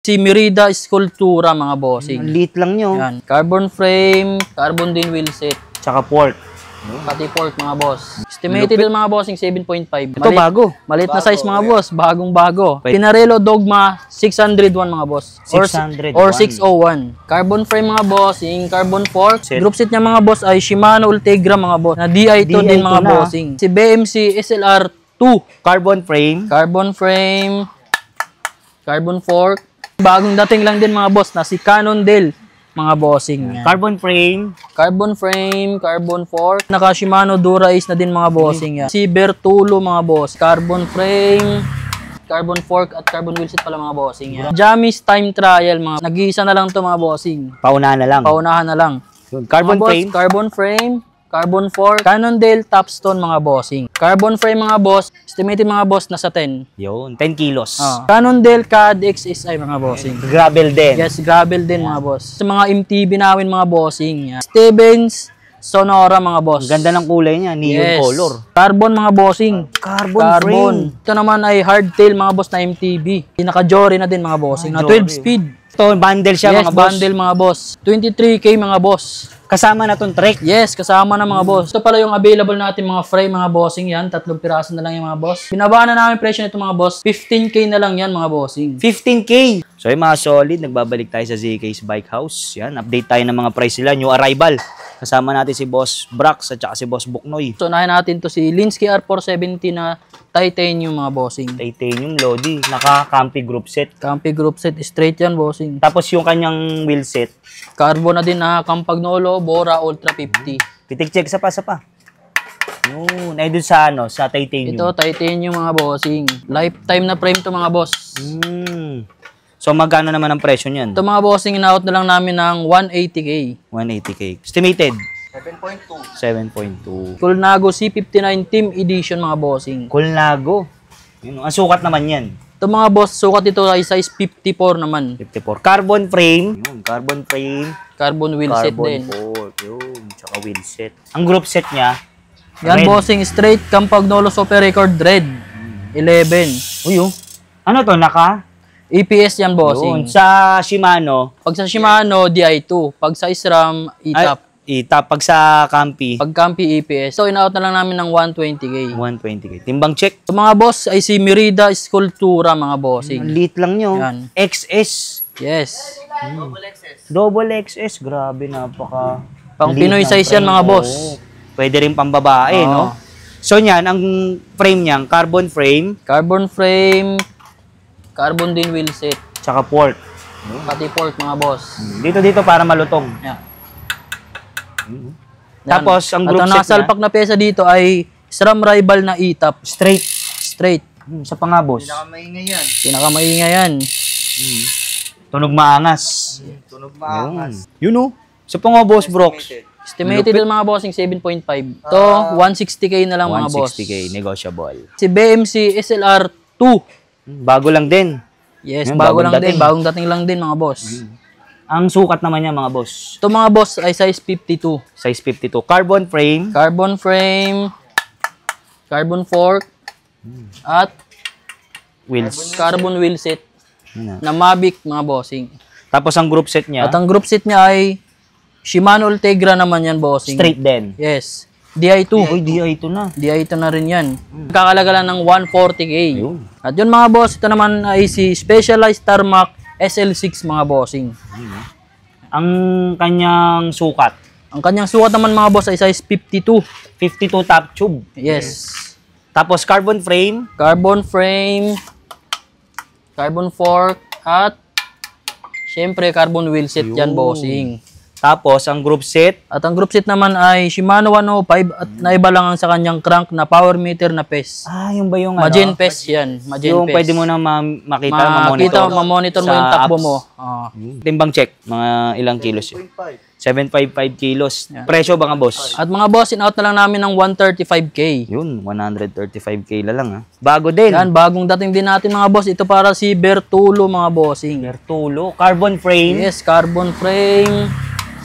Si Merida Sculptura mga bossing. Liit lang nyo. Yan. Carbon frame, carbon din wheelset. Tsaka pork. Pati pork mga boss. Estimated mga bossing 7.5. Ito bago. Maliit na size mga boss, bagong bago. Pinarello Dogma 601 mga boss. 601. Or 601. Carbon frame mga bossing, carbon fork. Group set niya mga boss ay Shimano Ultegra mga boss. Na Di2 din mga bossing. Si BMC SLR 2. Carbon frame. Carbon frame. Carbon fork. Bagong dating lang din mga boss na si Cannondale mga bossing. Carbon frame. Carbon frame, carbon fork. Naka Shimano Dura Ace na din mga bossing. Si Bertulo mga boss. Carbon frame, carbon fork at carbon wheelset pala mga bossing. Jammy's time trial mga. Nag-iisa na lang to mga bossing. Paunahan na lang. Paunahan na lang. Carbon mga boss, frame. Carbon frame, carbon fork, Cannondale Topstone mga bossing. Carbon frame mga boss. Estimated mga boss nasa 10. Yun, 10 kilos. Cannondale CAD XSI mga bossing. Gravel din. Yes, gravel din mga boss. Sa mga MTB nawin mga bossing. Stevens, Sonora mga boss. Ganda ng kulay niya, neon color. Carbon mga bossing. Carbon frame. Ito naman ay hardtail mga boss na MTB. Pinaka-Jory na din mga bossing. Na 12 speed. Ito, bundle siya mga boss. Bundle mga boss. 23K mga boss. Kasama na tong trek. Yes, kasama na mga boss. Ito pala yung available natin mga frame mga bossing yan. 3 piraso na lang yung mga boss. Binabaan na namin presyo nito mga boss. 15K na lang yan mga bossing. 15K. So yung mga solid, nagbabalik tayo sa ZK's Bike House. Yan, update tayo ng mga price nila. New arrival. Kasama natin si Boss Brax at saka si Boss Buknoy. So unahin natin to si Linsky R470 na titanium mga bossing. Titanium Lodi. Naka-campy group set. Campy group set. Straight yan bossing. Tapos yung kanyang wheel set. Carbon na din na Campagnolo Bora Ultra 50. Pitik check sa pa. Yun, ay dun sa ano, sa titanium. Ito titanium mga bossing. Lifetime na frame to mga boss. So magkano naman ang presyo niyan? Ito mga bossing in-out na lang namin ng 180K. 180K. Estimated 7.2. 7.2. Colnago C59 Team Edition mga bossing. Colnago. Yun, ang sukat naman yan. Ito mga boss, sukat ito ay size 54 naman. 54. Carbon frame. Yun, carbon frame. Carbon wheelset din. Carbon fork. Yun, tsaka wheelset. Ang group set niya, yan red. bossing, straight Campagnolo Super Record Red 11. Uy, ano to, naka? EPS yan bossing. Yun, sa Shimano. Pag sa Shimano, Di2. Pag sa SRAM, ETAP. Pag sa Campy. Pag Campy EPS. So, in-out na lang namin ng 120K. 120K. Timbang check. So, mga boss ay si Merida Sculptura, mga bossing. Liit lang nyo. Yan. XS. Yes. Double XS. Grabe, napaka... Pang Pinoy size yan, mga boss. Pwede rin pang babae, no? So, yan, ang frame niyan, carbon frame. Carbon frame, carbon din wheelset. Tsaka pork. Pati pork, mga boss. Dito para malutong. Yeah. Tapos, ang group set set nasalpak na pesa dito ay SRAM rival na ETAP. Straight. Sa nga, boss. Pinakamaingay yan. Tunog maangas. Yun, no? Sa nga, boss, Brox. Estimated din mga bossing 7.5. To 160K na lang mga boss. 160K, negotiable. Si BMC SLR 2. Bago lang din. Yes, bago lang din. Bagong dating lang din mga boss. Ang sukat naman niya mga boss. Ito mga boss ay size 52. Size 52. Carbon frame. Carbon frame. Carbon fork. At Wheels. carbon wheel set. Na Mavic mga bossing. Tapos ang group set niya. At ang group set niya ay Shimano Ultegra naman yan bossing. Straight din. Yes. Di2. Uy, Di2 na. Di2 na rin yan. Kakalaga lang ng 140K. Yun. At yun mga boss, ito naman ay si Specialized Tarmac SL6 mga bossing. Ang kanyang sukat. Ang kanyang sukat naman mga boss ay size 52. 52 top tube. Yes. Tapos carbon frame. Carbon frame. Carbon fork. At syempre carbon wheel set yan bossing. Tapos ang group set. At ang group set naman ay Shimano 105 at naiba lang ang sa kanyang crank na power meter na PES. Yung ba yung Magen PES yan. Magen yung PES. pwede mo na makita, mamonitor mo yung takbo mo. Timbang check. Mga ilang kilos yun? 755 kilos. Yeah. Presyo ba nga boss? At mga boss, in-out na lang namin ng 135K. Yun, 135K na lang ha. Bago din. Yan, bagong dating din natin mga boss. Ito para si Bertulo mga bossing. Bertulo. Carbon frame. Yes, carbon frame,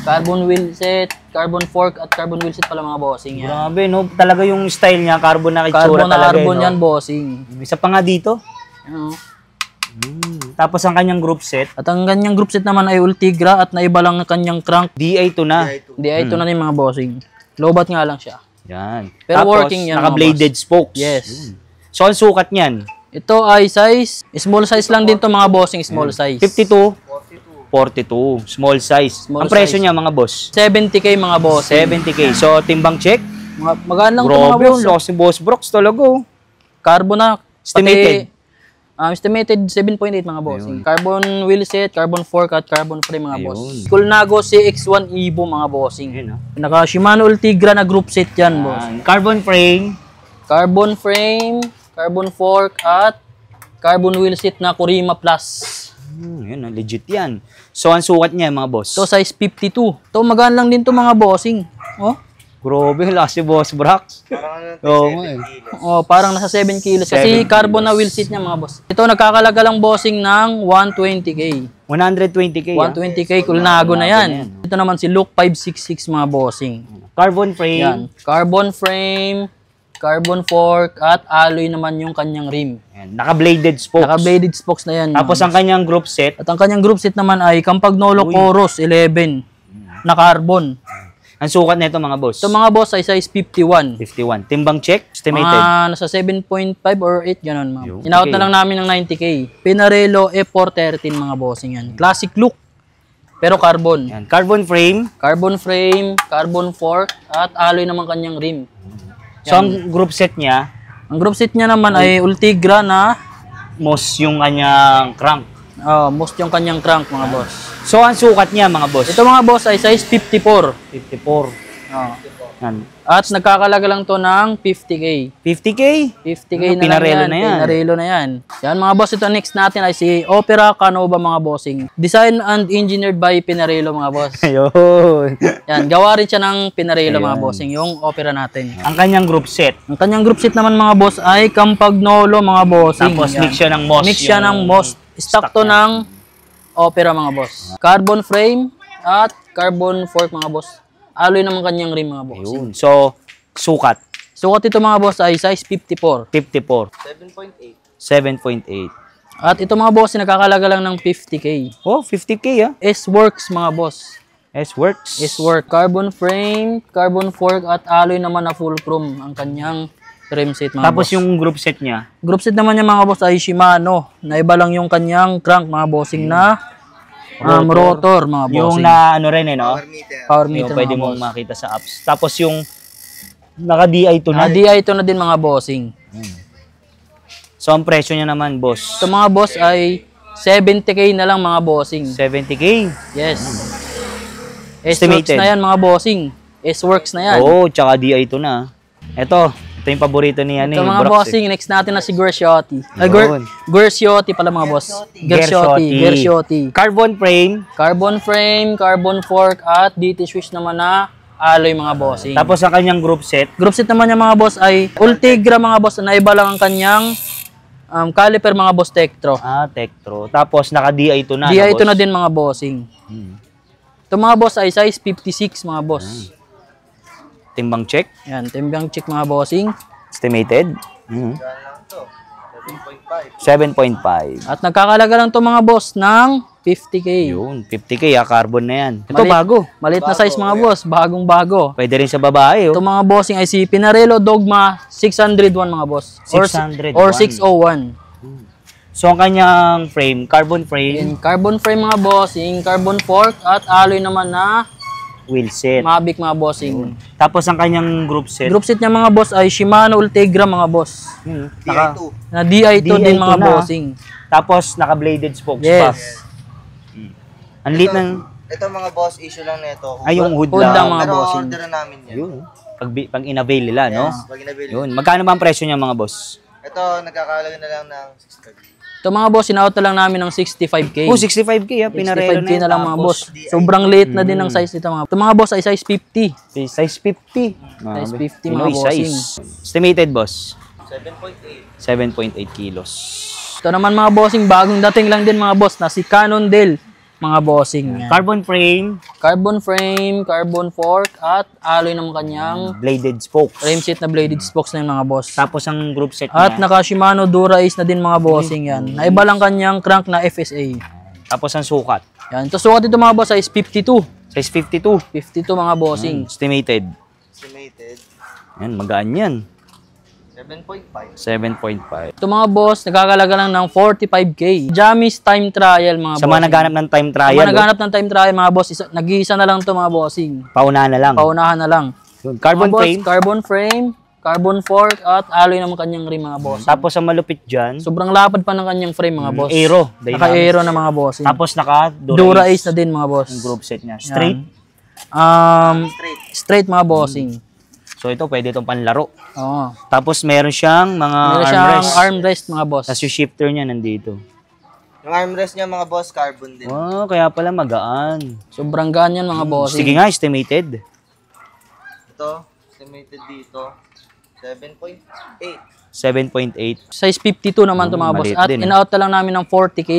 carbon wheel set, carbon fork at carbon wheel set pala mga bossing. Yan. Grabe no, talaga yung style niya, carbon na itsura Carbon na talaga. carbon no? yan bossing. Isa pa nga dito. Yan, Tapos ang kanyang group set, At ang kanyang group set naman ay Ultigra at naiba lang ang kanyang crank. DI2 na. Di ay ito na din mga bossing. Lobat nga lang siya. Yan. Pero Tapos, working yan, mga naka-bladed spokes. Yes. So, ang sukat niyan, Ito ay size, small size lang din to mga bossing, small size. 52, 42, small size. Small ang presyo size. niya mga boss, 70k mga bossing. 70k. So, timbang check. Magaan lang to mga Grabe, boss. yung si Boss Brooks talaga. Carbon na. Estimated. Estimated 7.8 mga bossing. Carbon wheel set, carbon fork at carbon frame mga boss. Ayun. Colnago CX1 Evo mga bossing. Ayun, Naka Shimano Ultigra na group set yan boss. Carbon frame. Carbon frame, carbon fork at carbon wheel set na Kurima Plus. Yun, legit yan. So, ang sukat niya mga boss. Ito size 52. Ito magaan lang din to mga bossing. Oh. Grabe, last si Boss Brooks. Oo, nga eh. Oh, parang nasa 7 kilos. Kasi 7 carbon na wheel seat niya mga boss. Ito nagkakalaga lang bossing ng 120k. 120k. 120k Colnago na yan. Ito naman si Luke 566 mga bossing. Carbon frame. Yan. Carbon frame, carbon fork, at alloy naman yung kanyang rim. Yan. Naka-bladed spokes. Naka-bladed spokes na yan. Tapos ang kanyang group set, At ang kanyang group set naman ay Campagnolo Coros 11 na carbon. ang sukat nito mga boss, Ito mga boss ay size 51. 51. Timbang check, estimated. Mga nasa 7.5 or 8, gano'n mga. Yun. Inaot Okay. na lang namin ng 90k. Pinarello F413 mga bossing yan. Classic look. Pero carbon. Yan. Carbon frame. Carbon frame, carbon fork, at alloy naman kanyang rim. So, ang group set niya, Ang group set niya naman ay Ultigra na most yung kanyang crank. most yung kanyang crank mga boss. So, ang sukat niya mga boss, Ito mga boss ay size 54. 54. Yan. At nagkakalaga lang to ng 50k. 50k? 50k Ano, na pinarelo lang yan. na yan. Pinarelo na yan. Yan mga boss, ito next natin ay si Opera Canova mga bossing. Designed and engineered by Pinarello mga boss. Ayun. Yan, gawa rin siya ng Pinarello mga Ayun. bossing, yung Opera natin. Ang kanyang group set. Ang kanyang group set naman mga boss ay Campagnolo mga bossing. Tapos Yan. mix siya ng moss. Mix siya ng moss. Stock to ng Opera mga boss. Carbon frame at carbon fork mga boss. Alloy naman kanyang rim mga boss. Ayun. So, sukat. Sukat ito mga boss ay size 54. 54. 7.8. At ito mga boss, nakakalaga lang ng 50k. Oh, 50k ah. S-Works mga boss. S-Works. S-Work. Carbon frame, carbon fork, at alloy naman na full chrome ang kanyang rim set mga Tapos boss. yung group set niya, Group set naman niya mga boss ay Shimano. Na iba lang yung kanyang crank mga bossing na rotor mga bossing. yung na ano rin eh, no? Power Yung meter pwede mga mong boss. makita sa apps. Tapos yung naka-DI to na. DI ito na din mga bossing. So, ang presyo niya naman, boss, Ito mga boss ay 70k na lang mga bossing. 70k. Yes. S-Works Estimated. na yan mga bossing. S-Works na yan. Oo, tsaka DI to na. Ito yung paborito niya ni Ito mga Brox, bossing, next natin na si Guerciotti. Yun. Guerciotti pala mga boss. Guerciotti. Carbon frame. Carbon frame, carbon fork, at DT switch naman na alloy mga bossing. Tapos ang kanyang group set. Group set naman niya mga boss ay Ultigra mga boss na iba lang ang kanyang caliper mga boss Tektro. Tektro. Tapos naka-DI to na. DI boss? ito na din mga bossing. Ito mga boss ay size 56 mga boss. Timbang check. Yan, timbang check mga bossing. Estimated. 7.5. At nagkakalaga lang to mga boss ng 50k. Yun, 50k carbon na yan. Ito Malit- bago. Maliit na size mga boss, bagong bago. Pwede rin sa babae. Ito mga bossing ay si Pinarello Dogma 601 mga boss. 601. Or 601. So ang kanyang frame, carbon frame, In carbon frame mga bossing, carbon fork, at alloy naman na wheel set. Mavic mga bossing. Tapos ang kanyang group set. Group set niya mga boss ay Shimano Ultegra mga boss. Naka, Na DI2 din DI2 mga na. bossing. tapos naka-bladed spokes pa. Yes. Ang lit ng... Ito mga boss, issue lang nito. Ay, yung hood Hood lang. lang mga Pero bossing. order namin yan. Yun. Pag in-avail nila, no? Pag inabili. Yun. Magkano ba ang presyo niya mga boss? Ito, nagkakalaga na lang ng 630. Ito mga boss, sinaot na lang namin ng 65k. Oh, 65k pinarelo 65k na lang mga Tapos, boss. Sobrang liit na din ang size nito mga. Ito mga boss ay size 50. Size 50. Size 50 Pinoy mga bossing. size. Estimated boss? 7.8. 7.8 kilos. Ito naman mga bossing, bagong dating lang din mga boss na si Cannondale mga bossing. Yan. Carbon frame, Carbon fork, at alloy ng kanyang bladed spokes. frame set na bladed spokes na yung mga boss. Tapos ang group set At niya. naka Shimano Dura-Ace na din mga bossing yan. Naiba lang kanyang crank na FSA. Tapos ang sukat. Yan. Ito sukat ito mga boss ay 52. Size 52. 52 mga bossing. Estimated. Estimated, Yan, magaan yan. 7.5. 7.5. Ito mga boss, nagkakalaga lang ng 45K. Jammy's time trial mga Sa mga bossing. naghanap ng time Sa trial, mga naghanap ng time trial mga boss, nag-iisa na lang ito mga bossing. paunahan na lang. Paunahan na lang. Yun, carbon Mga boss, frame. Carbon frame, carbon fork, at alloy ng kanyang rim mga boss. Tapos ang malupit dyan, Sobrang lapad pa ng kanyang frame mga boss. aero. Naka-aero na mga bossing. Tapos naka Dura-Ace na din mga boss. yung group set niya. Straight. Straight mga bossing. So ito pwede itong panlaro. Oo. Tapos meron siyang mga Meron siyang armrest. armrest mga boss. Tapos yung shifter niya nandito. Yung armrest niya mga boss, carbon din. Wow, kaya pala magaan. Sobrang gaan yan mga bossing. Sige nga, estimated. Ito, estimated dito, 7.8. 7.8. Size 52 naman to mga boss. maliit At din, in-out na lang namin ng 40K.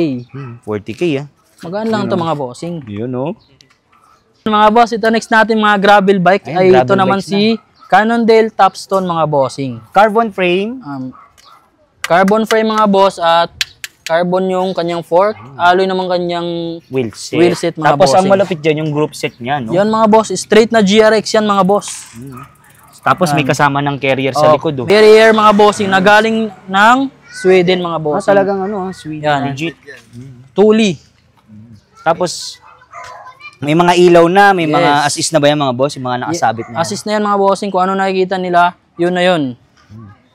40K ah. Magaan lang to mga bossing. Yun oh. Mga boss, ito next natin mga gravel bike. Ayun, Ay ito gravel naman bikes si Cannondale Topstone mga bossing. Carbon frame. Carbon frame mga boss at carbon yung kanyang fork. Alloy naman kanyang Wheel set. Wheel set, mga Tapos ang bossing. malapit dyan yung group set niya, no? yan mga boss. Straight na GRX yan mga boss. Tapos may kasama ng carrier sa likod, oh. Barrier mga bossing na galing ng Sweden mga Ah, bossing. talagang ano, sweet. Yan. Legit. Tuli. Tapos may mga ilaw na, may mga Yes. assist na ba yan mga boss? Yung mga nakasabit na yan? Assist na yan mga bossing. Kung ano nakikita nila, yun na yun.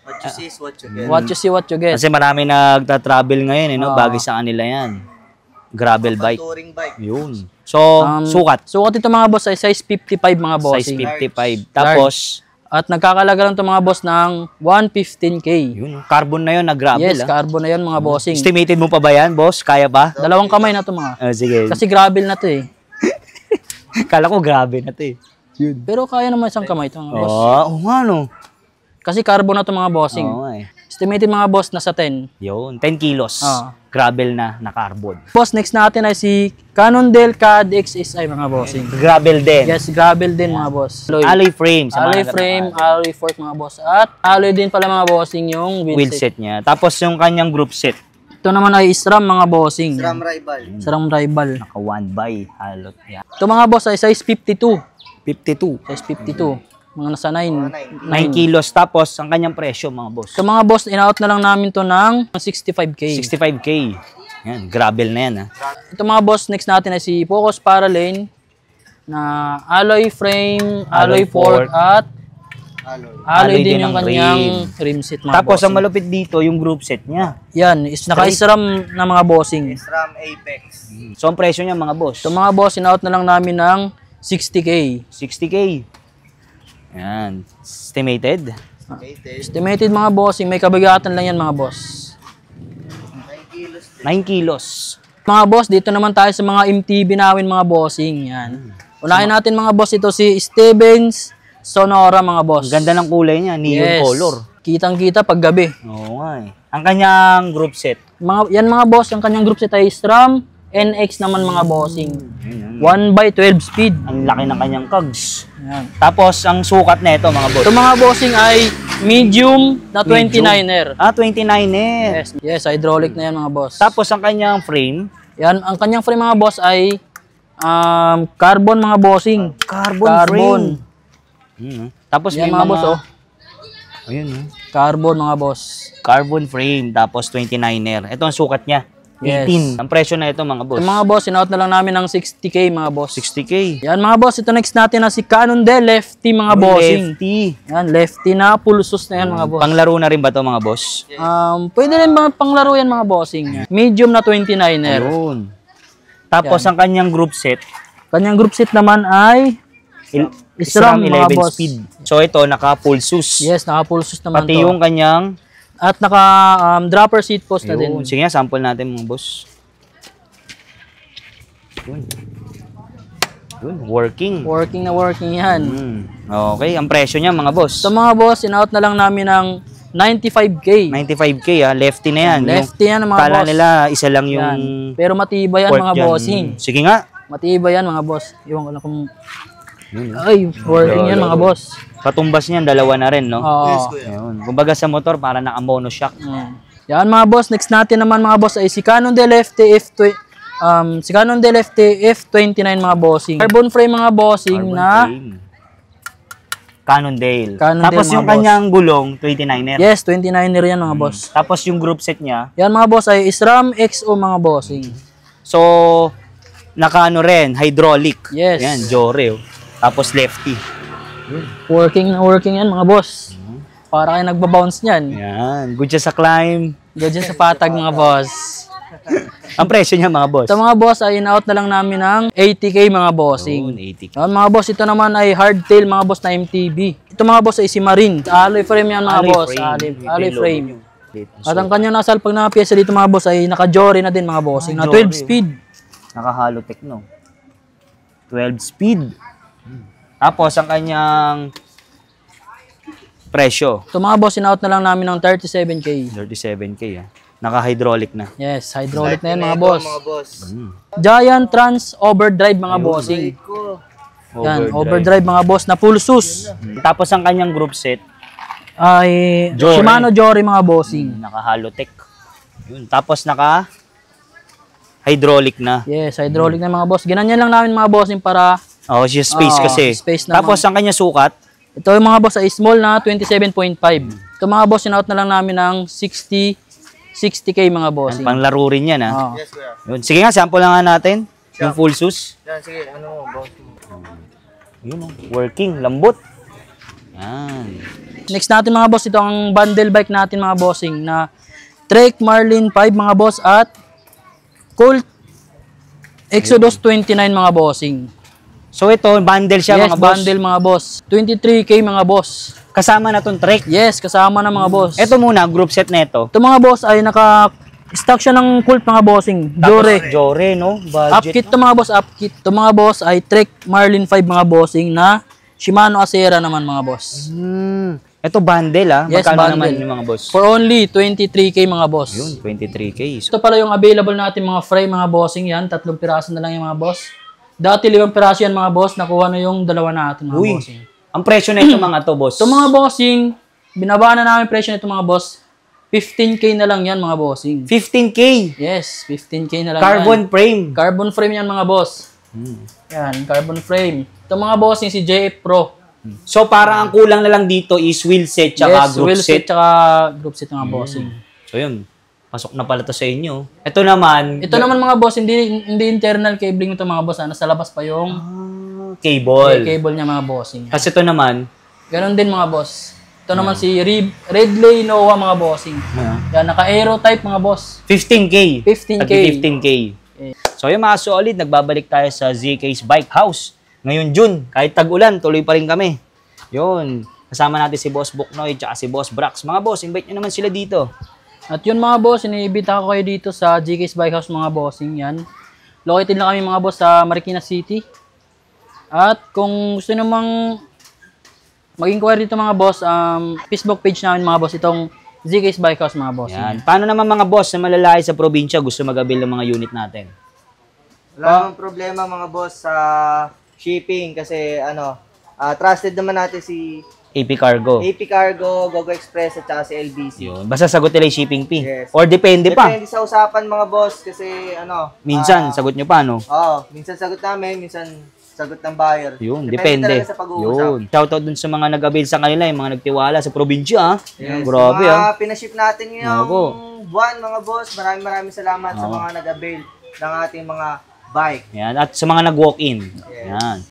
What you see is what you get. What you see, what you get. Kasi marami nagta-travel ngayon, no? Bagay sa kanila yan. Gravel bike. Touring bike. Yun. So, sukat. Sukat ito mga boss ay size 55 mga Size bossing. 55. Tapos, At nagkakalaga lang ito mga boss ng 115K. yun, carbon na yun, na gravel. Yes, carbon na yun mga bossing. Estimated mo pa ba yan, boss? Kaya ba? Dalawang kamay na ito mga. Sige. Kasi gravel na to eh. Kala ko grabe na to eh. Pero kaya naman isang kamay ito mga boss. Oo nga no. Kasi carbon na ito mga bossing. Oo nga eh. Estimated mga boss nasa 10. Yun, 10 kilos. Gravel na carbon. Boss, next natin ay si Cannondale CAD XSI mga bossing. Gravel din. Yes, gravel din mga boss. Alloy frame. sa Alloy mga frame, alloy fork mga boss. At alloy din pala mga bossing yung wheel set niya. Tapos yung kanyang group set. Ito naman ay SRAM mga bossing. SRAM rival. SRAM rival. Naka 1 by halot. Yeah. Ito mga boss ay size 52. 52. Size 52. Mga nasa 9. 9 kilos. Tapos ang kanyang presyo mga boss. Ito mga boss, in-out na lang namin to ng 65K. 65K. Yan, gravel na yan ha. Ito mga boss, next natin ay si Focus Paralane na alloy frame, alloy fork, at alloy din yung ang kanyang rim set mga Tapos bossing. ang malupit dito yung group set niya. Yan, is naka-SRAM na mga bossing. SRAM Apex. So ang presyo niya mga boss. Ito mga boss, in-out na lang namin ng 60K. 60K. Yan. Estimated. Estimated. Estimated mga bossing, may kabigatan lang yan mga boss. 9 kilos. 9 kilos. Mga boss, dito naman tayo sa mga MTB namin mga bossing. Yan. Unahin natin mga boss, ito si Stevens Sonora mga boss. Ang ganda ng kulay niya, neon color. Kitang-kita pag gabi. Oo nga eh. Ang kanyang group set. Yan mga boss, ang kanyang group set ay SRAM NX naman mga bossing. 1x12 speed. Ang laki ng kanyang cogs. Yan. Tapos ang sukat na ito mga boss. Ito mga bossing ay medium na 29er. Ah, 29er. Yes, yes, hydraulic na yan mga boss. Tapos ang kanyang frame. Yan, ang kanyang frame mga boss ay carbon mga bossing. Carbon. Tapos Yan may mga boss oh. Ayun Carbon mga boss. Carbon frame, tapos 29er. Ito ang sukat niya. Yes. 18. Ang presyo na ito mga boss. Yung mga boss, in-out na lang namin ng 60K mga boss. 60K. Yan mga boss, ito next natin na si Cannondale Lefty mga bossing. Lefty. Yan, lefty na pulsos na yan mga boss. Panglaro na rin ba to mga boss? Pwede rin mga panglaro yan mga bossing. Medium na 29er. Ayun. Tapos ang kanyang group set, Kanyang group set naman ay SRAM mga 11 boss. speed. So ito naka full sus. Yes, naka pulsos naman Pati to. yung kanyang At naka dropper seat post na din. Ayun. Sige nga, sample natin mga boss. Yun. Yun, working. Working na working yan. Okay, ang presyo niya mga boss. So mga boss, in-out na lang namin ng 95K. 95K lefty na yan. Lefty yan mga Kala boss. nila isa lang yung Yan. Pero matibay yan pork mga dyan. bossing. Sige nga. Matibay yan mga boss. Iwan ko na kung... Yun, Ay, working yan mga boss. Katumbas niyan, dalawa na rin, no? Oo. Ayun. Kumbaga sa motor, para naka-monoshock. Yan mga boss. Next natin naman mga boss ay si Canon Del Lefty si Canon Del Lefty F29 mga bossing. Carbon frame mga bossing na... Cannondale. Cannondale, Tapos mga yung boss. kanyang gulong, 29er. Yes, 29er yan mga boss. Tapos yung group set niya, Yan mga boss ay SRAM XO mga bossing. so, naka-ano rin, hydraulic. Yes. Yan, Jore. Tapos lefty. Working na working yan mga boss. Para kayo nagbabounce niyan. Yan. Good siya sa climb. Diyan sa patag mga boss. Ang presyo niya, mga boss. Ito mga boss ay in-out na lang namin ng 80K mga bossing. Yun, 80K. Yan mga boss, ito naman ay hardtail mga boss na MTB. Ito mga boss ay si Marine. Alloy frame yan mga boss. Alloy frame. At ang kanyang nasal pag nakapiyesa dito mga boss ay naka-Jory na din mga bossing. Na 12 speed. Naka-Halotech, no? 12 speed. Tapos, ang kanyang presyo. Ito mga boss, in-out na lang namin ng 37K. 37K, Naka-hydraulic na. Yes, hydraulic na yan mga boss. Mga boss. Giant Trans Overdrive mga bossing. Yan, overdrive mga boss na full sus. Tapos, ang kanyang group set, Ay Jory. Shimano Jory mga bossing. naka-Halotech. Yun. Tapos, naka-hydraulic na. Yes, hydraulic na mga boss. Ginanyan lang namin mga bossing para Oh, siya space Oo, kasi. space naman. Tapos, ang kanya sukat, ito yung mga boss ay small na 27.5. Ito mga boss, in-out na lang namin ng 60K mga bossing. panglaro rin yan, Oo. Yes, kuya. Yun. Sige nga, sample lang nga natin. Yung full sus. Yan, sige. Ano mo, boss? Yun, working, lambot. Yan. Next natin mga boss, ito ang bundle bike natin mga bossing na Trek Marlin 5 mga boss at Colt Exodus 29 mga bossing. So, ito, bundle siya, Yes, mga boss. bundle mga boss. 23K mga boss. Kasama na tong Trek. Yes, kasama na mga boss. Ito muna, group set na ito. Ito mga boss ay naka-stock siya ng Colt mga bossing. Jore. Jore, no? Upkit to mga boss, upkit. Ito mga boss ay Trek Marlin 5 mga bossing na Shimano Acera naman mga boss. Ito bundle, Yes, Magkano bundle. naman yung mga boss? For only 23K mga boss. Yun, 23K. So, Ito pala yung available natin mga frame mga bossing yan. 3 piraso na lang yung mga boss. Dati 5 piraso yan mga boss. Nakuha na yung 2 natin mga uy, bossing. ang presyo na ito mga to, boss. Ito mga bossing, binabaan na namin presyo nito mga boss. 15K na lang yan mga bossing. 15K. Yes, 15K na lang Carbon yan. frame. Carbon frame yan mga boss. Yan, carbon frame. Ito mga bossing si JF Pro. So, parang ang kulang na lang dito is wheel set tsaka Yes, group wheel set. set tsaka group set mga bossing. So, yun. Pasok na pala to sa inyo. Ito naman, Ito naman mga boss, hindi internal cabling ito mga boss. Nasa labas pa yung cable. cable niya mga bossing. Kasi ito naman, Ganon din mga boss. Ito naman si Redley Noah mga bossing. Yan, naka-aero type mga boss. 15K. 15K. Tagi 15K. So, yung mga solid, nagbabalik tayo sa ZK's Bike House. Ngayon, June, kahit tag-ulan, tuloy pa rin kami. Yun. Kasama natin si Boss Buknoy at si Boss Brax. Mga boss, invite nyo naman sila dito. At yun mga boss, iniibita ko kayo dito sa GK's Bike House mga bossing. Yan. Located lang kami mga boss sa Marikina City. At kung gusto namang mag-inquire dito mga boss, Facebook page namin mga boss, itong ZK's Bike House mga boss. Yan. Paano naman mga boss na malalayo sa probinsya gusto mag-avail ng mga unit natin? Wala namang problema mga boss sa shipping kasi trusted naman natin si AP Cargo. AP Cargo, Gogo Express at saka si LBC. Yun. Basta sagot nila yung shipping fee. Yes. Or depende pa. Depende sa usapan mga boss kasi Minsan, sagot nyo pa, no? minsan sagot namin, minsan sagot ng buyer. Yun, depende. talaga sa pag-uusap. Yun. Shoutout dun sa mga nag-avail sa kanila, yung mga nagtiwala sa probinsya, Yes. Grabe, mga pinaship natin ngayong Opo. buwan mga boss. Maraming salamat sa mga nag-avail ng ating mga bike. Yan. At sa mga nag-walk-in. Yes. Yan.